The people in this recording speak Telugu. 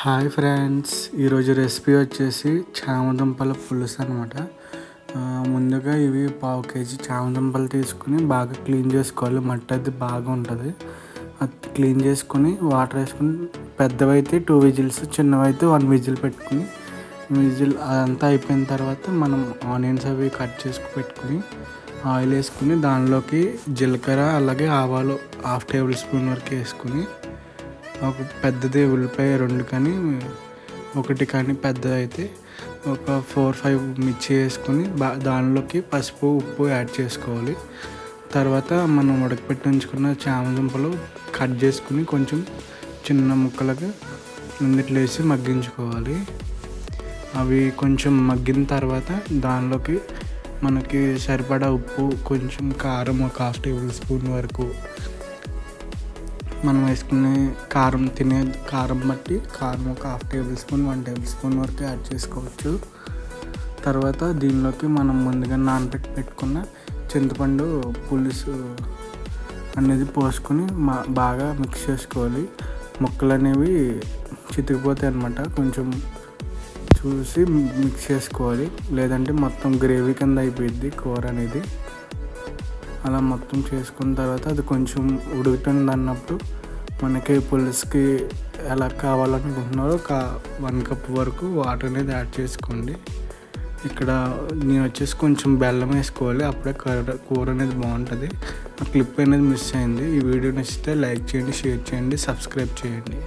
హాయ్ ఫ్రెండ్స్, ఈరోజు రెసిపీ వచ్చేసి చామదుంపల పులుసు అనమాట. ముందుగా ఇవి 1/2 కేజీ చామదుంపలు తీసుకుని బాగా క్లీన్ చేసుకోవాలి. మట్టి అది బాగా ఉంటుంది. అది క్లీన్ చేసుకుని వాటర్ వేసుకుని, పెద్దవైతే 2 విజిల్స్, చిన్నవైతే 1 విజిల్ పెట్టుకుని, విజిల్ అదంతా అయిపోయిన తర్వాత మనం ఆనియన్స్ అవి కట్ చేసుకు పెట్టుకుని ఆయిల్ వేసుకుని దానిలోకి జీలకర్ర అలాగే ఆవాలు 1/2 టేబుల్ స్పూన్ వరకు వేసుకుని, ఒక పెద్దది ఉల్లిపాయ 2 కానీ 1 కానీ పెద్దది అయితే ఒక 4-5 మిర్చి వేసుకొని దానిలోకి పసుపు ఉప్పు యాడ్ చేసుకోవాలి. తర్వాత మనం ఉడకపెట్టి ఉంచుకున్న చామదుంపలు కట్ చేసుకుని కొంచెం చిన్న ముక్కలుగా ఇందులో వేసి మగ్గించుకోవాలి. అవి కొంచెం మగ్గిన తర్వాత దానిలోకి మనకి సరిపడా ఉప్పు, కొంచెం కారం ఒక 1/2 టేబుల్ స్పూన్ వరకు, మనం వేసుకునే తినే కారం బట్టి కారం ఒక 1/2 టేబుల్ స్పూన్ 1 టేబుల్ స్పూన్ వరకు యాడ్ చేసుకోవచ్చు. తర్వాత దీనిలోకి మనం ముందుగా పెట్టుకున్న చింతపండు పులుసు అనేది పోసుకొని బాగా మిక్స్ చేసుకోవాలి. ముక్కలు అనేవి చితికిపోతాయి అన్నమాట. కొంచెం చూసి మిక్స్ చేసుకోవాలి, లేదంటే మొత్తం గ్రేవీ కింద అయిపోయింది కూర అనేది. అలా మొత్తం చేసుకున్న తర్వాత అది కొంచెం ఉడుకుతుంది అన్నప్పుడు మనకి పులుసుకి ఎలా కావాలనుకుంటున్నారో 1 కప్ వరకు వాటర్ అనేది యాడ్ చేసుకోండి. ఇక్కడ నేను వచ్చేసి కొంచెం బెల్లం వేసుకోవాలి, అప్పుడే కూర అనేది బాగుంటుంది. ఆ క్లిప్ అనేది మిస్ అయింది. ఈ వీడియో నచ్చితే లైక్ చేయండి, షేర్ చేయండి, సబ్స్క్రైబ్ చేయండి.